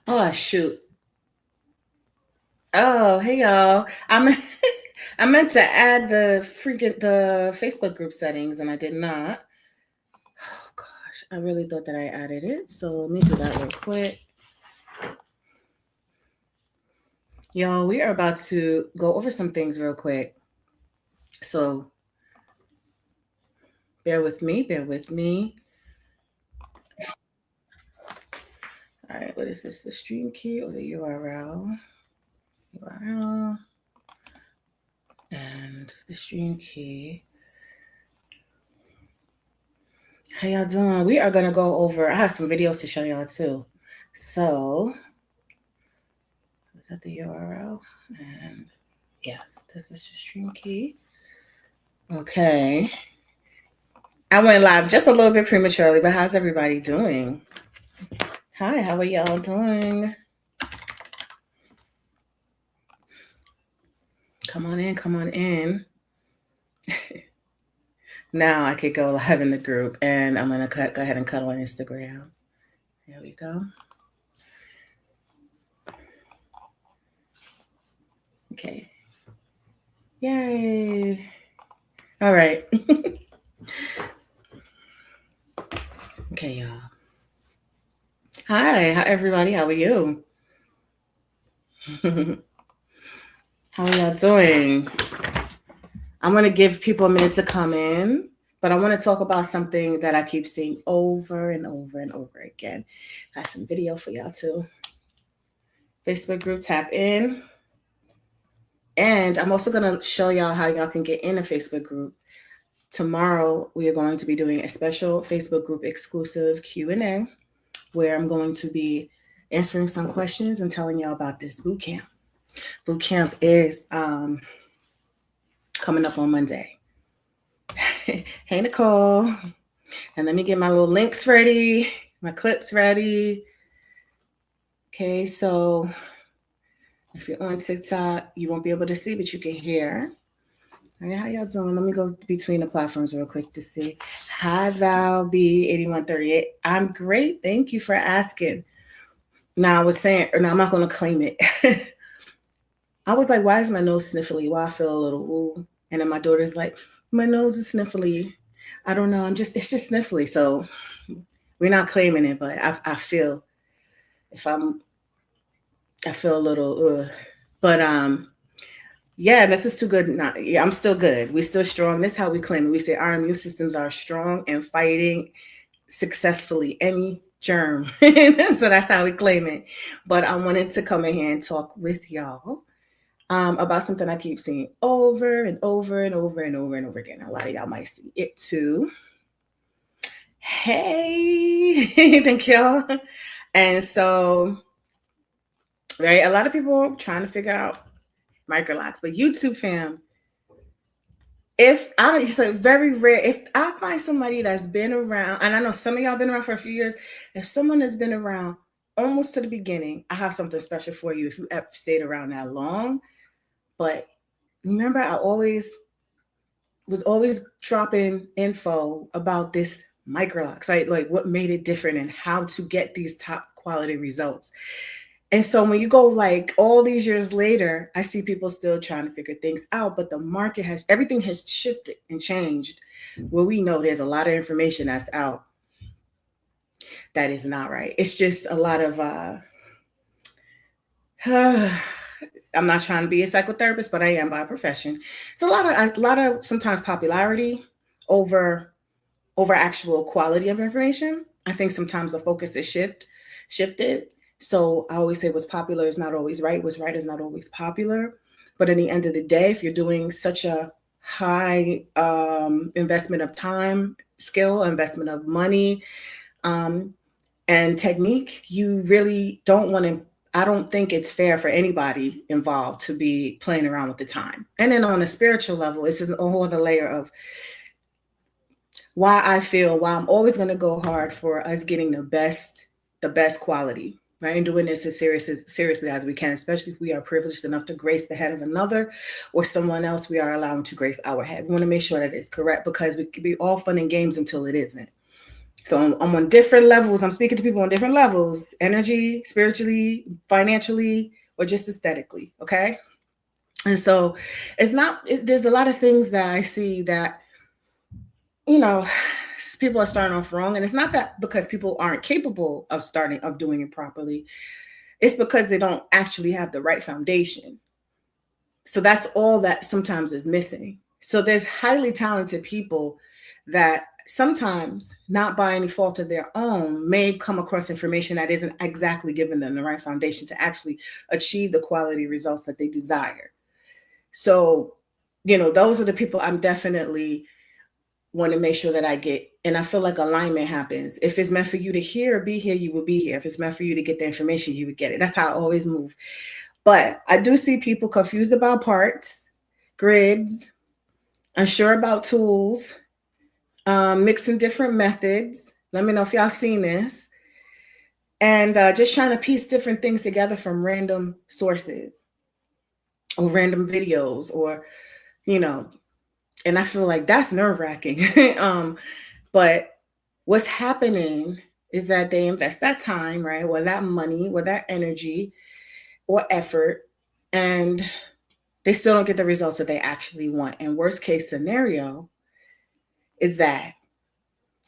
Oh shoot. Oh, hey y'all. I meant to add the Facebook group settings and I did not. Oh gosh, I really thought that I added it. So let me do that real quick. Y'all, we are about to go over some things real quick. So bear with me, bear with me. All right, what is this? The stream key or the URL? URL and the stream key. How y'all doing? We are gonna go over. I have some videos to show y'all too. So is that the URL? And yes, this is the stream key. Okay. I went live just a little bit prematurely, but how's everybody doing? Hi, how are y'all doing? Come on in, come on in. Now I could go live in the group and I'm gonna go ahead and cut on Instagram. There we go. Okay. Yay. All right. Okay, y'all. Hi, everybody. How are you? How are y'all doing? I'm going to give people a minute to come in, but I want to talk about something that I keep seeing over and over and over again. I have some video for y'all too. Facebook group, tap in. And I'm also going to show y'all how y'all can get in a Facebook group. Tomorrow, we are going to be doing a special Facebook group exclusive Q&A where I'm going to be answering some questions and telling y'all about this boot camp. Boot camp is coming up on Monday. Hey, Nicole. And let me get my little links ready, my clips ready. Okay, so if you're on TikTok, you won't be able to see, but you can hear. All right, how y'all doing? Let me go between the platforms real quick to see. Hi, Val B8138. I'm great. Thank you for asking. Now, I was saying, or no, I'm not going to claim it. I was like, why is my nose sniffly? Well, I feel a little ooh. And then my daughter's like, my nose is sniffly. I don't know. It's just sniffly. So we're not claiming it, but I feel if I feel a little, but yeah, this is too good. Not, yeah, I'm still good. We're still strong. This is how we claim it. We say our immune systems are strong and fighting successfully any germ. So that's how we claim it. But I wanted to come in here and talk with y'all about something I keep seeing over and over and over and over and over again. A lot of y'all might see it too. Hey, thank y'all. And so, right, a lot of people trying to figure out Microlocs, but YouTube fam, if I don't, it's like very rare. If I find somebody that's been around, and I know some of y'all been around for a few years, if someone has been around almost to the beginning, I have something special for you if you ever stayed around that long. But remember, I was always dropping info about this Microlocs, right? Like what made it different and how to get these top quality results. And so when you go like all these years later, I see people still trying to figure things out, but the market everything has shifted and changed where we know there's a lot of information that's out that is not right. It's just a lot of, I'm not trying to be a psychotherapist, but I am by profession. It's a lot of sometimes popularity over actual quality of information. I think sometimes the focus is shifted. So I always say what's popular is not always right. What's right is not always popular. But at the end of the day, if you're doing such a high investment of time, skill, investment of money, and technique, you really don't want to. I don't think it's fair for anybody involved to be playing around with the time. And then on a spiritual level, it's a whole other layer of why I'm always going to go hard for us getting the best quality, right? And doing this as seriously as we can, especially if we are privileged enough to grace the head of another or someone else we are allowing to grace our head. We want to make sure that it's correct because we could be all fun and games until it isn't. So I'm on different levels. I'm speaking to people on different levels: energy, spiritually, financially, or just aesthetically. Okay. And so it's not, there's a lot of things that I see that, you know, people are starting off wrong. And it's not that because people aren't capable of doing it properly. It's because they don't actually have the right foundation. So that's all that sometimes is missing. So there's highly talented people that sometimes, not by any fault of their own, may come across information that isn't exactly giving them the right foundation to actually achieve the quality results that they desire. So, those are the people I'm definitely want to make sure that I get. And I feel like alignment happens. If it's meant for you to hear or be here, you will be here. If it's meant for you to get the information, you would get it. That's how I always move. But I do see people confused about parts, grids, unsure about tools, mixing different methods. Let me know if y'all seen this. And just trying to piece different things together from random sources or random videos or, and I feel like that's nerve wracking. But what's happening is that they invest that time, right? Or that money, or that energy or effort, and they still don't get the results that they actually want. And worst case scenario is that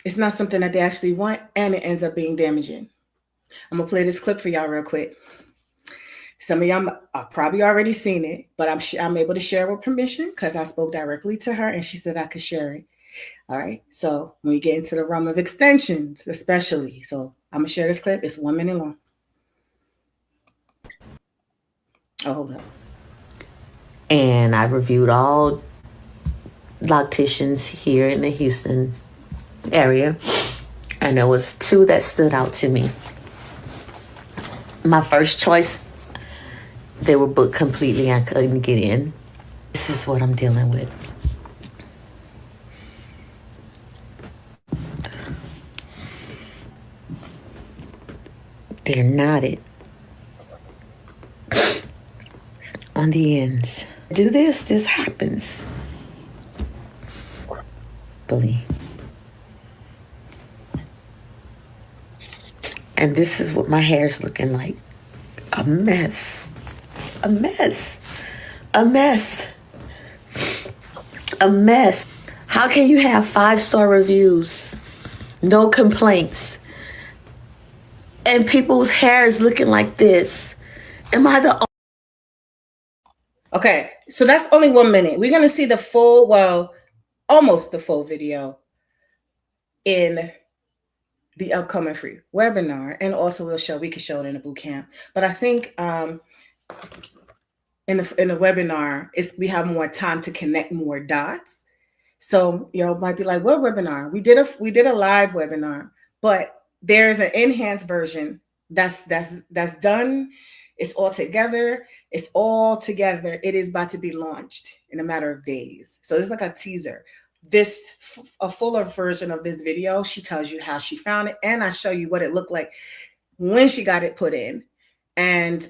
it's not something that they actually want and it ends up being damaging. I'm going to play this clip for y'all real quick. Some of y'all have probably already seen it, but I'm able to share with permission because I spoke directly to her and she said I could share it. All right. So when we get into the realm of extensions, especially, so I'm going to share this clip. It's 1 minute long. Oh, hold up. And I reviewed all locticians here in the Houston area. And there was 2 that stood out to me. My first choice, they were booked completely. I couldn't get in. This is what I'm dealing with. They're knotted on the ends. Do this happens. Believe. And this is what my hair's looking like. A mess. A mess. A mess. A mess. How can you have 5-star reviews, no complaints, and people's hair is looking like this? Am I the... Okay, so that's only 1 minute. We're going to see the full, almost the full video in the upcoming free webinar. And also we can show it in the boot camp. But I think in the webinar, we have more time to connect more dots. So might be like, what webinar? We did a live webinar, but there's an enhanced version that's done. It's all together. It's all together. It is about to be launched in a matter of days. So it's like a teaser. A fuller version of this video, she tells you how she found it, and I show you what it looked like when she got it put in. And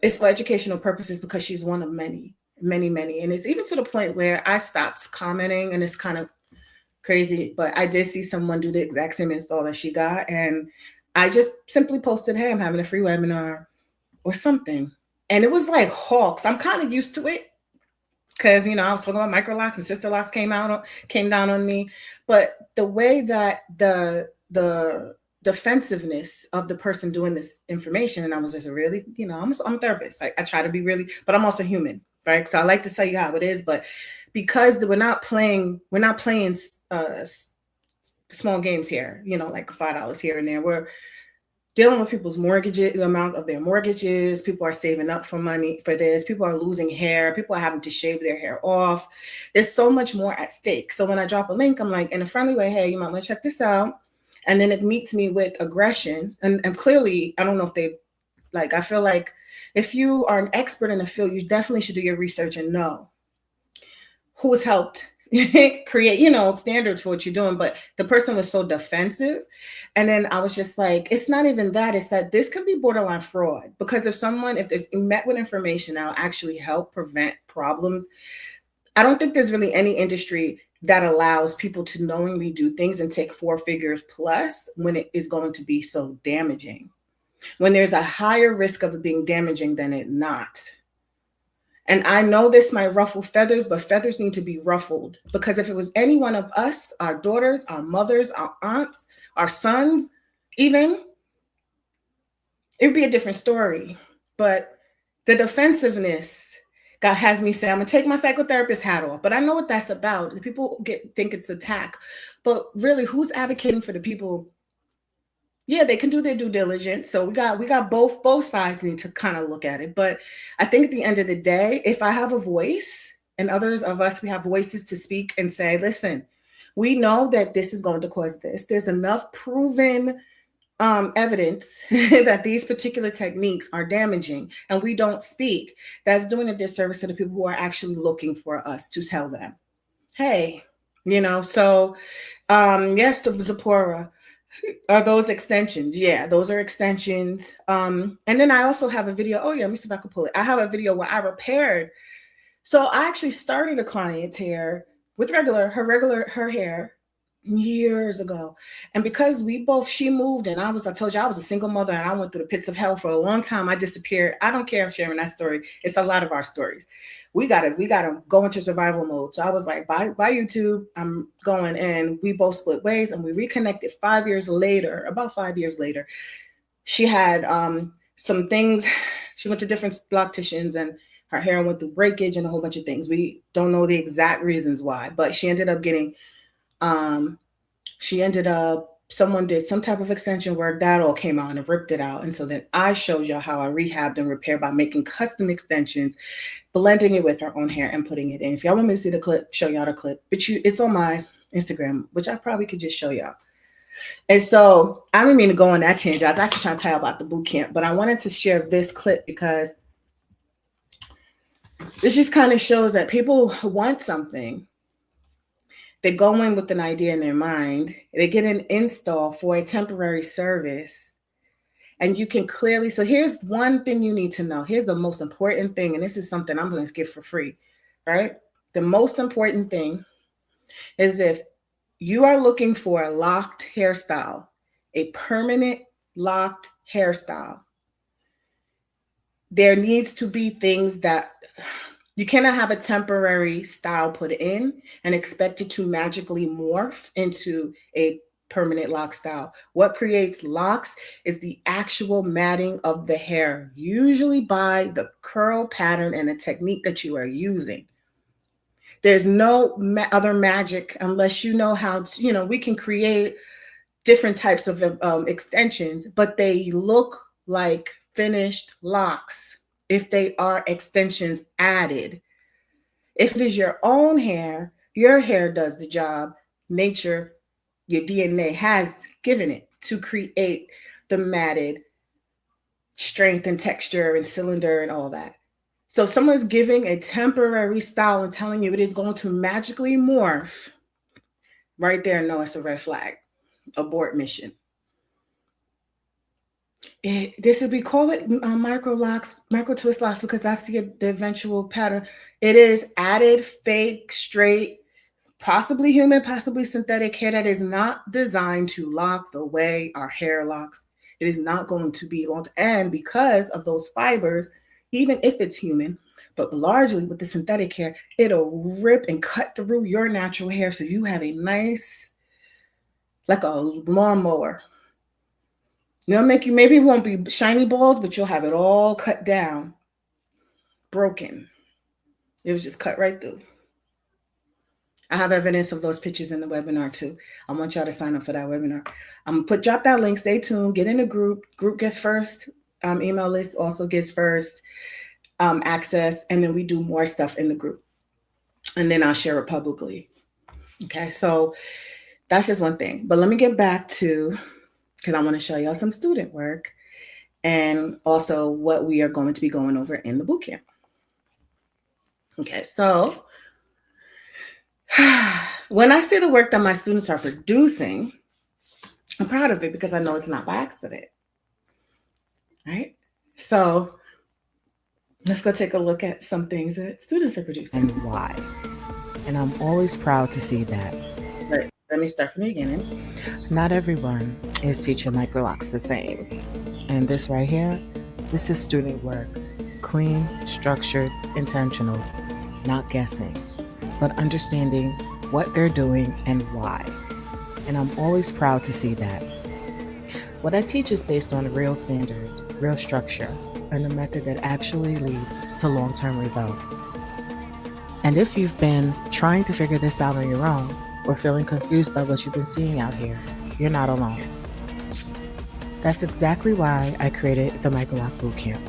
it's for educational purposes because she's one of many. And it's even to the point where I stopped commenting, and it's kind of crazy, but I did see someone do the exact same install that she got. And I just simply posted, hey, I'm having a free webinar or something. And it was like hawks. I'm kind of used to it because, I was talking about Microlocs and Sister Locks came down on me. But the way that the defensiveness of the person doing this information, and I was just really, I'm a therapist. I try to be really, but I'm also human, right? So I like to tell you how it is, but because we're not playing small games here, like $5 here and there. We're dealing with people's mortgages, the amount of their mortgages. People are saving up for money for this. People are losing hair. People are having to shave their hair off. There's so much more at stake. So when I drop a link, I'm like, in a friendly way, hey, you might want to check this out. And then it meets me with aggression. And clearly, I don't know if I feel like if you are an expert in the field, you definitely should do your research and know who's helped create, standards for what you're doing. But the person was so defensive. And then I was just like, it's not even that. It's that this could be borderline fraud. Because if there's met with information that'll actually help prevent problems, I don't think there's really any industry that allows people to knowingly do things and take 4 figures plus when it is going to be so damaging, when there's a higher risk of it being damaging than it not. And I know this might ruffle feathers, but feathers need to be ruffled, because if it was any one of us, our daughters, our mothers, our aunts, our sons, even, it would be a different story. But the defensiveness, God has me say, I'm gonna take my psychotherapist hat off, but I know what that's about. People think it's attack, but really, who's advocating for the people? Yeah, they can do their due diligence. So we got both sides need to kind of look at it. But I think at the end of the day, if I have a voice and others of us, we have voices to speak and say, listen, we know that this is going to cause this. There's enough proven evidence that these particular techniques are damaging, and we don't speak. That's doing a disservice to the people who are actually looking for us to tell them, hey, So yes, to Zipporah, are those extensions? Yeah, those are extensions. And then I also have a video. Oh yeah, let me see if I can pull it. I have a video where I repaired. So I actually started a client hair with her hair years ago. And because she moved, and I told you I was a single mother, and I went through the pits of hell for a long time. I disappeared. I don't care if sharing that story. It's a lot of our stories. We gotta go into survival mode. So I was like, bye YouTube. I'm going, and we both split ways, and we reconnected 5 years later. About 5 years later, she had some things. She went to different locticians, and her hair went through breakage and a whole bunch of things. We don't know the exact reasons why, but she ended up getting someone did some type of extension work that all came out and ripped it out. And so then I showed y'all how I rehabbed and repaired by making custom extensions, blending it with her own hair and putting it in. If y'all want me to see the clip, show y'all the clip, but it's on my Instagram, which I probably could just show y'all. And so I didn't mean to go on that tangent. I was actually trying to tell you about the boot camp, but I wanted to share this clip because this just kind of shows that people want something. They go in with an idea in their mind. They get an install for a temporary service. And you can clearly, so here's one thing you need to know. Here's the most important thing. And this is something I'm going to give for free, right? The most important thing is, if you are looking for a locked hairstyle, a permanent locked hairstyle, there needs to be things that you cannot have a temporary style put in and expect it to magically morph into a permanent lock style. What creates locks is the actual matting of the hair, usually by the curl pattern and the technique that you are using. There's no other magic unless you know how to, we can create different types of extensions, but they look like finished locks if they are extensions added. If it is your own hair, your hair does the job. Nature, your DNA has given it to create the matted strength and texture and cylinder and all that. So someone's giving a temporary style and telling you it is going to magically morph. Right there, no, it's a red flag. Abort mission. This would be call it Microlocs, micro twist locks, because that's the eventual pattern. It is added, fake, straight, possibly human, possibly synthetic hair that is not designed to lock the way our hair locks. It is not going to be long. And because of those fibers, even if it's human, but largely with the synthetic hair, it'll rip and cut through your natural hair. So you have a nice, like a lawnmower. Maybe it won't be shiny bald, but you'll have it all cut down, broken. It was just cut right through. I have evidence of those pictures in the webinar too. I want y'all to sign up for that webinar. I'm gonna drop that link. Stay tuned. Get in the group. Group gets first. Email list also gets first access, and then we do more stuff in the group, and then I'll share it publicly. Okay, so that's just one thing. But let me get back to, because I want to show y'all some student work and also what we are going to be going over in the bootcamp. Okay, so when I see the work that my students are producing, I'm proud of it because I know it's not by accident, right? So let's go take a look at some things that students are producing. And why? And I'm always proud to see that. But let me start from the beginning. Not everyone is teaching Microlocs the same. And this right here, this is student work. Clean, structured, intentional, not guessing, but understanding what they're doing and why. And I'm always proud to see that. What I teach is based on real standards, real structure, and a method that actually leads to long term results. And if you've been trying to figure this out on your own or feeling confused by what you've been seeing out here, you're not alone. That's exactly why I created the Microloc Bootcamp.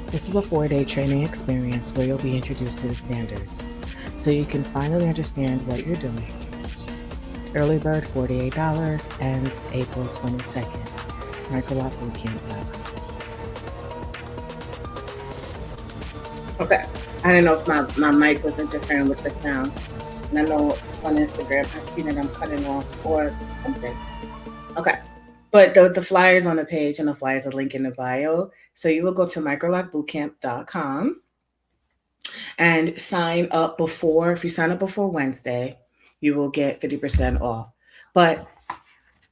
This is a 4-day training experience where you'll be introduced to the standards so you can finally understand what you're doing. Early bird $48 ends April 22nd. Microlocbootcamp.com. Okay. I don't know if my mic was interfering with the sound. And I know on Instagram I see that I'm cutting off or something. Okay. But the flyers on the page and the flyers are linked in the bio. So you will go to microlocbootcamp.com and sign up before, if you sign up before Wednesday, you will get 50% off. But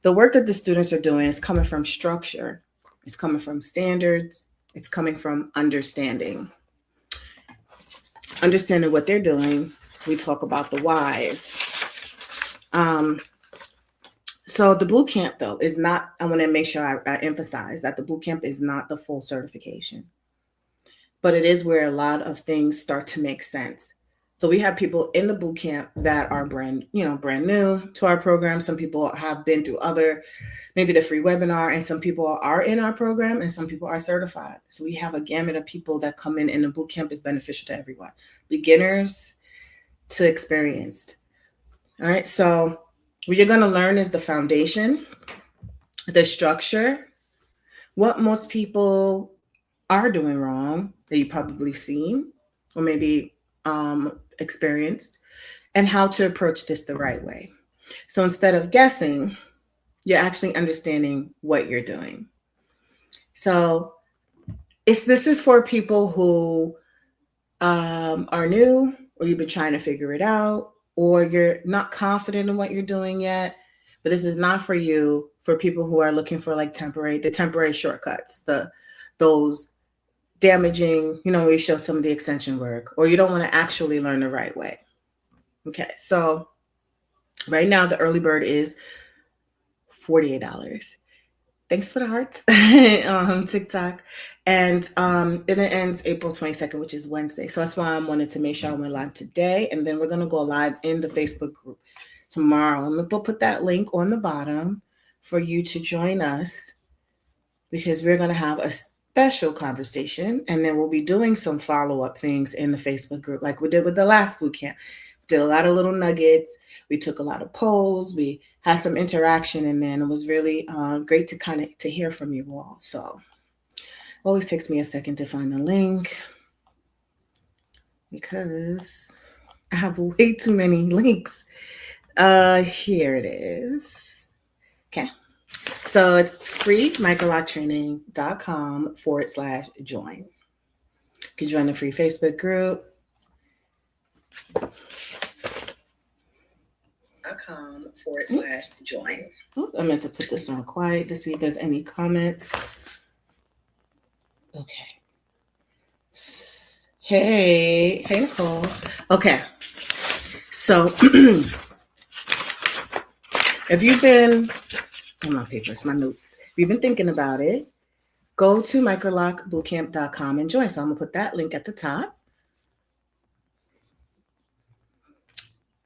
the work that the students are doing is coming from structure, it's coming from standards, it's coming from understanding what they're doing. We talk about the whys. So the boot camp, though, is not, I want to make sure I emphasize that the boot camp is not the full certification, but it is where a lot of things start to make sense. So we have people in the boot camp that are brand new to our program. Some people have been through maybe the free webinar, and some people are in our program, and some people are certified. So we have a gamut of people that come in, and the boot camp is beneficial to everyone, beginners to experienced. All right. So what you're going to learn is the foundation, the structure, what most people are doing wrong that you probably seen or maybe experienced, and how to approach this the right way. So instead of guessing, you're actually understanding what you're doing. So this is for people who are new, or you've been trying to figure it out, or you're not confident in what you're doing yet. But this is not for you. For people who are looking for like temporary shortcuts, those damaging, where you show some of the extension work, or you don't want to actually learn the right way. Okay, so right now the early bird is $48. Thanks for the hearts, TikTok. And it ends April 22nd, which is Wednesday. So that's why I wanted to make sure I went live today. And then we're going to go live in the Facebook group tomorrow. And we'll put that link on the bottom for you to join us, because we're going to have a special conversation. And then we'll be doing some follow-up things in the Facebook group like we did with the last boot camp. We did a lot of little nuggets. We took a lot of polls. We had some interaction, and then it was really great to hear from you all. So always takes me a second to find the link because I have way too many links. Here it is. Okay. So it's freemicroloctraining.com/join. You can join the free Facebook group. .com/join. Oh, I meant to put this on quiet to see if there's any comments. Okay. Hey, Nicole. Okay. So if you've been on my papers, my notes, if you've been thinking about it, go to microlocbootcamp.com and join. So I'm gonna put that link at the top.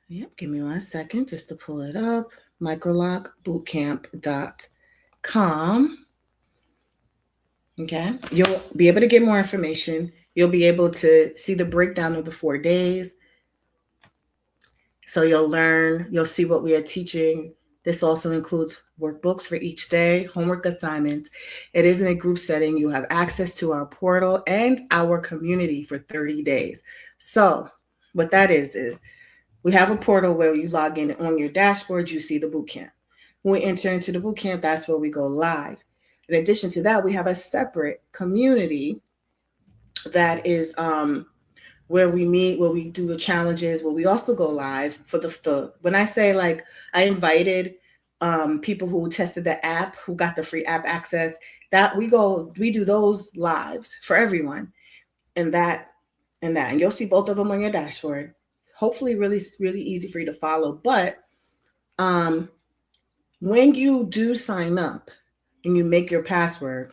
Yep, give me 1 second just to pull it up. Microlocbootcamp.com. Okay, you'll be able to get more information. You'll be able to see the breakdown of the 4 days. So you'll see what we are teaching. This also includes workbooks for each day, homework assignments. It is in a group setting. You have access to our portal and our community for 30 days. So what that is we have a portal where you log in on your dashboard, you see the bootcamp. When we enter into the bootcamp, that's where we go live. In addition to that, we have a separate community that is where we meet, where we do the challenges, where we also go live for the when I say like I invited people who tested the app, who got the free app access, that we do those lives for everyone, and and you'll see both of them on your dashboard. Hopefully, really easy for you to follow. But um, when you do sign up and you make your password,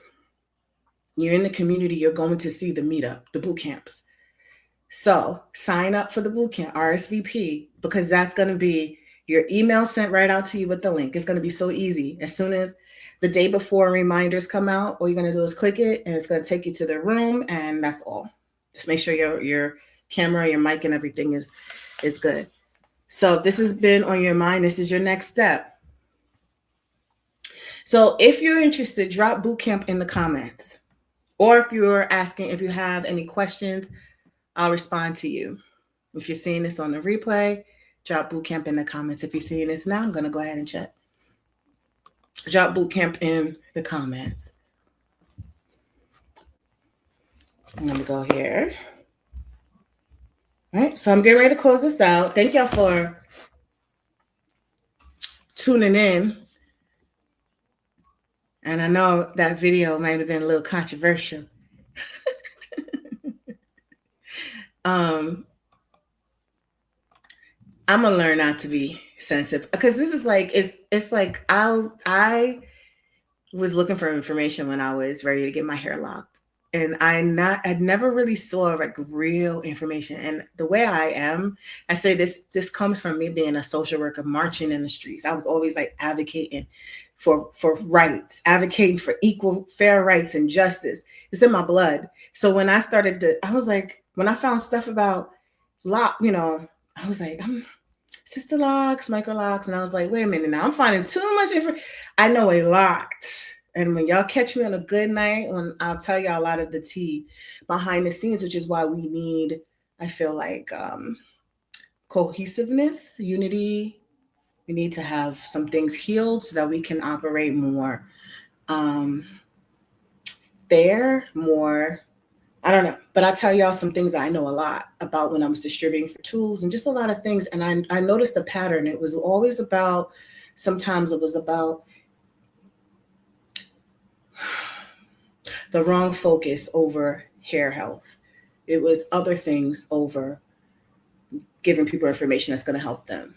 you're in the community. You're going to see the meetup, the boot camps. So sign up for the bootcamp, RSVP, because that's going to be your email sent right out to you with the link. It's going to be so easy. As soon as the day before reminders come out, all you're going to do is click it, and it's going to take you to the room, and that's all. Just make sure your camera, your mic, and everything is good. So if this has been on your mind, this is your next step. So if you're interested, drop bootcamp in the comments. Or if you're asking, if you have any questions, I'll respond to you. If you're seeing this on the replay, drop bootcamp in the comments. If you're seeing this now, I'm going to go ahead and check. Drop bootcamp in the comments. I'm going to go here. All right, so I'm getting ready to close this out. Thank y'all for tuning in. And I know that video might have been a little controversial. I'm gonna learn not to be sensitive, because this is like it's like I was looking for information when I was ready to get my hair locked, and I'd never really saw like real information. And the way I am, I say this comes from me being a social worker, marching in the streets. I was always like advocating for rights, advocating for equal fair rights and justice. It's in my blood. So when I started I was like, when I found stuff about lock, I was like, Sister Locks, Microlocs, and I was like, wait a minute, now I'm finding too much information. I know a lot. And when y'all catch me on a good night, when I'll tell y'all a lot of the tea behind the scenes, which is why we need, I feel like, cohesiveness, unity. We need to have some things healed so that we can operate more fair, more, I don't know. But I tell y'all some things I know a lot about when I was distributing for tools and just a lot of things. And I noticed a pattern. It was always about, sometimes it was about the wrong focus over hair health. It was other things over giving people information that's going to help them.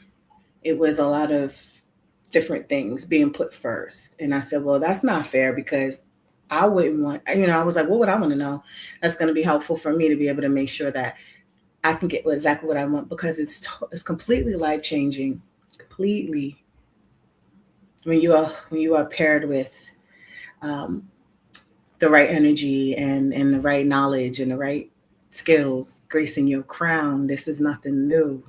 It was a lot of different things being put first. And I said, well, that's not fair, because I wouldn't want, I was like, what would I want to know that's going to be helpful for me to be able to make sure that I can get exactly what I want, because it's completely life changing, completely. When you are paired with the right energy and the right knowledge and the right skills, gracing your crown. This is nothing new.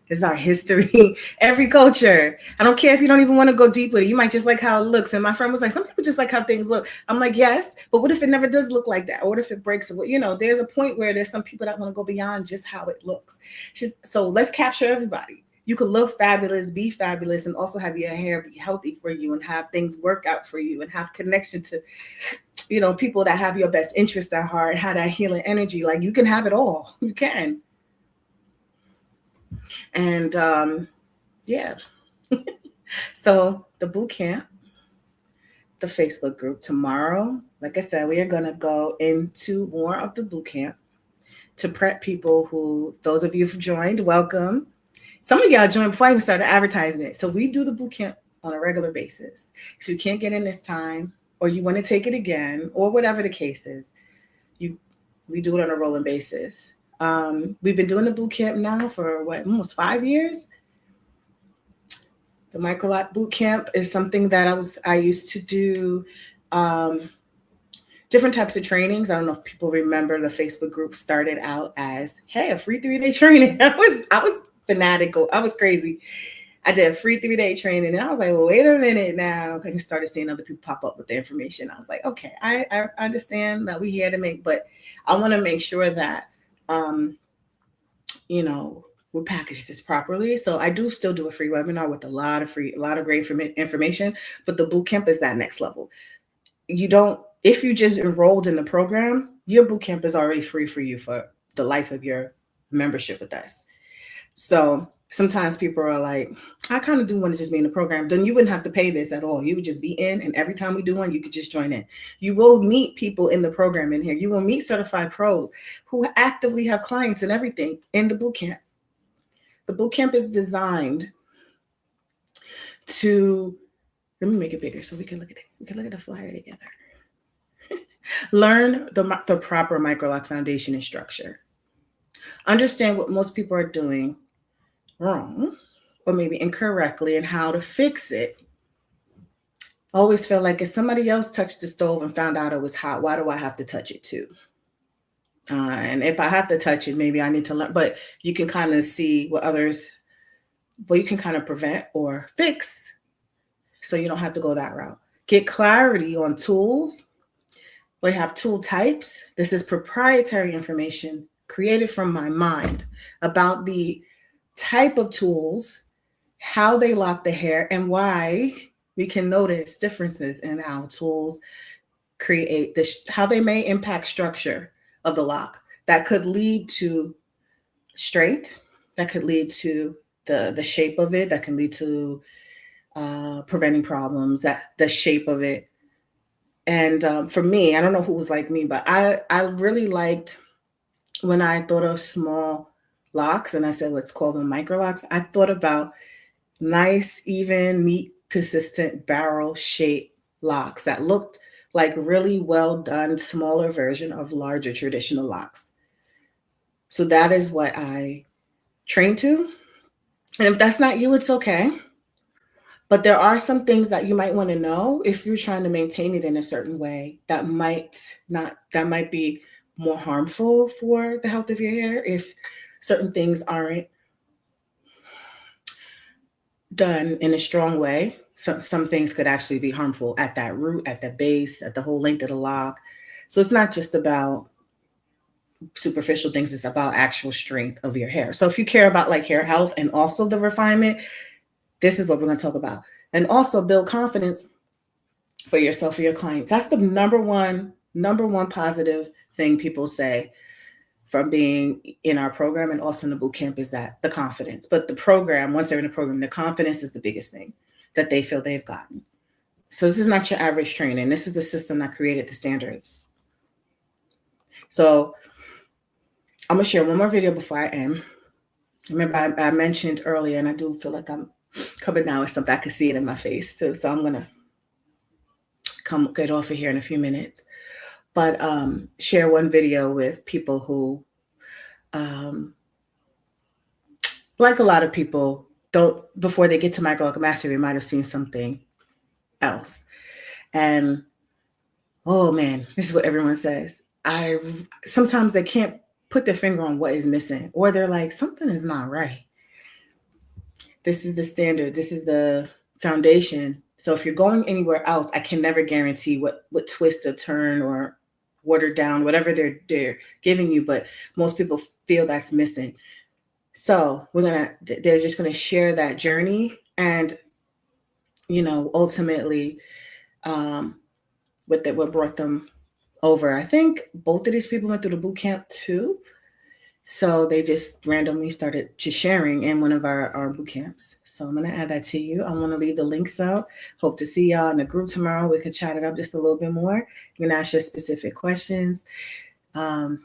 This is our history. Every culture. I don't care if you don't even want to go deep with it. You might just like how it looks. And my friend was like, some people just like how things look. I'm like, yes, but what if it never does look like that? Or what if it breaks? There's a point where there's some people that want to go beyond just how it looks. So let's capture everybody. You could look fabulous, be fabulous, and also have your hair be healthy for you and have things work out for you and have connection to people that have your best interest at heart, have that healing energy. Like, you can have it all. You can. And yeah. So the boot camp, the Facebook group tomorrow, like I said, we are going to go into more of the boot camp to prep people those of you who've joined, welcome. Some of y'all joined before I even started advertising it. So we do the boot camp on a regular basis. So you can't get in this time, or you want to take it again, or whatever the case is, we do it on a rolling basis. We've been doing the boot camp now for almost 5 years. The Microloc Bootcamp is something that I used to do different types of trainings. I don't know if people remember, the Facebook group started out as, hey, a free 3-day training. I was fanatical. I was crazy. I did a free 3-day training, and I was like, well, wait a minute now, because I started seeing other people pop up with the information. I was like, okay, I understand that we're here to but I want to make sure that, we package this properly. So I do still do a free webinar with a lot of great information, but the bootcamp is that next level. If you just enrolled in the program, your bootcamp is already free for you for the life of your membership with us. So sometimes people are like, I kind of do want to just be in the program. Then you wouldn't have to pay this at all. You would just be in, and every time we do one, you could just join in. You will meet people in the program in here. You will meet certified pros who actively have clients and everything in the boot camp. The boot camp is designed to, let me make it bigger so we can look at it. We can look at the flyer together. Learn the proper Microloc foundation and structure. Understand what most people are doing wrong or maybe incorrectly and how to fix it. I always feel like if somebody else touched the stove and found out it was hot, why do I have to touch it too? And if I have to touch it, maybe I need to learn. But you can kind of see what you can kind of prevent or fix so you don't have to go that route. Get clarity on tools. We have tool types. This is proprietary information created from my mind about the type of tools, how they lock the hair, and why we can notice differences in how tools create this, how they may impact structure of the lock. That could lead to straight, that could lead to the shape of it, that can lead to preventing problems, that the shape of it. And for me, I don't know who was like me, but I really liked when I thought of small locks and I said, let's call them Microlocs. I thought about nice, even, neat, consistent barrel shape locks that looked like really well done, smaller version of larger traditional locks. So that is what I train to. And if that's not you, it's okay. But there are some things that you might want to know if you're trying to maintain it in a certain way that might be more harmful for the health of your hair if certain things aren't done in a strong way. Some things could actually be harmful at that root, at the base, at the whole length of the lock. So it's not just about superficial things, it's about actual strength of your hair. So if you care about like hair health and also the refinement, this is what we're going to talk about. And also build confidence for yourself, for your clients. That's the number one positive thing people say from being in our program and also in the boot camp is that the confidence. But the program, once they're in the program, the confidence is the biggest thing that they feel they've gotten. So this is not your average training. This is the system that created the standards. So I'm going to share one more video before I end. Remember, I mentioned earlier, and I do feel like I'm coming now with something. I can see it in my face too. So I'm going to get off of here in a few minutes. But share one video with people who, like a lot of people, don't, before they get to Microloc Mastery, might have seen something else. And, oh man, this is what everyone says. Sometimes they can't put their finger on what is missing, or they're like, something is not right. This is the standard. This is the foundation. So if you're going anywhere else, I can never guarantee what twist or turn or water down, whatever they're giving you, but most people feel that's missing. So they're just going to share that journey and, ultimately what brought them over. I think both of these people went through the boot camp too. So they just randomly started just sharing in one of our boot camps. So I'm going to add that to you. I want to leave the links out. Hope to see y'all in the group tomorrow. We can chat it up just a little bit more. You can ask your specific questions. And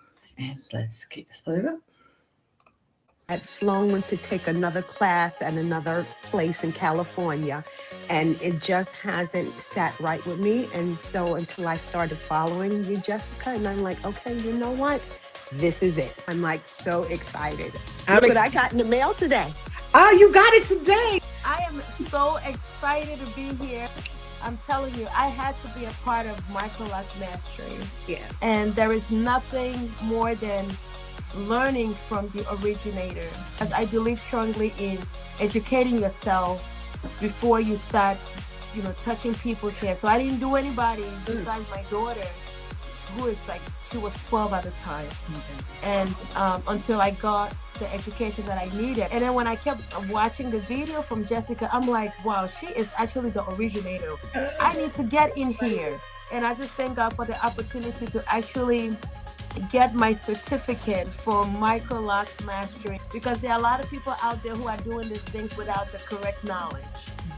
let's put it up. I'd flown to take another class at another place in California, and it just hasn't sat right with me. And so until I started following you, Jessica, and I'm like, okay, you know what? This is it. I'm like so excited. Look what I got in the mail today. Oh, you got it today. I am so excited to be here. I'm telling you, I had to be a part of Microloc Mastery. Yeah. And there is nothing more than learning from the originator. As I believe strongly in educating yourself before you start, touching people's hair. So I didn't do anybody besides my daughter, who is she was 12 at the time. And until I got the education that I needed. And then when I kept watching the video from Jessica, I'm like, wow, she is actually the originator. I need to get in here. And I just thank God for the opportunity to actually get my certificate for Microlocs mastering, because there are a lot of people out there who are doing these things without the correct knowledge.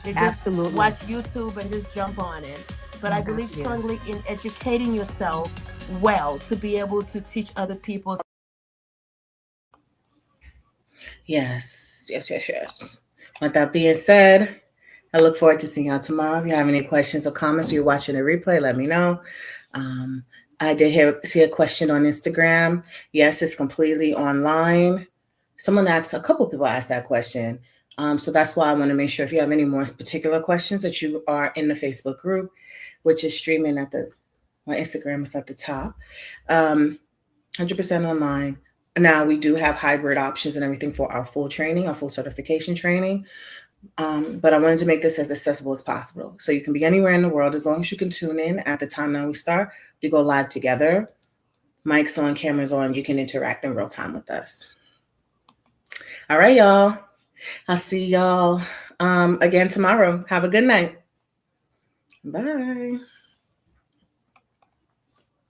They just Absolutely. watch YouTube and just jump on it. But I believe Yes. strongly in educating yourself well to be able to teach other people. Yes. Yes. Yes. Yes. With that being said, I look forward to seeing y'all tomorrow. If you have any questions or comments, or you're watching the replay, let me know. Um, I did see a question on Instagram. Yes, it's completely online. Someone asked, a couple people asked that question. So that's why I want to make sure if you have any more particular questions that you are in the Facebook group, which is streaming at the, my Instagram is at the top. 100% online. Now we do have hybrid options and everything for our full training, our full certification training. But I wanted to make this as accessible as possible. So you can be anywhere in the world as long as you can tune in at the time that we start. We go live together, mics on, cameras on. You can interact in real time with us. All right, y'all. I'll see y'all again tomorrow. Have a good night. Bye.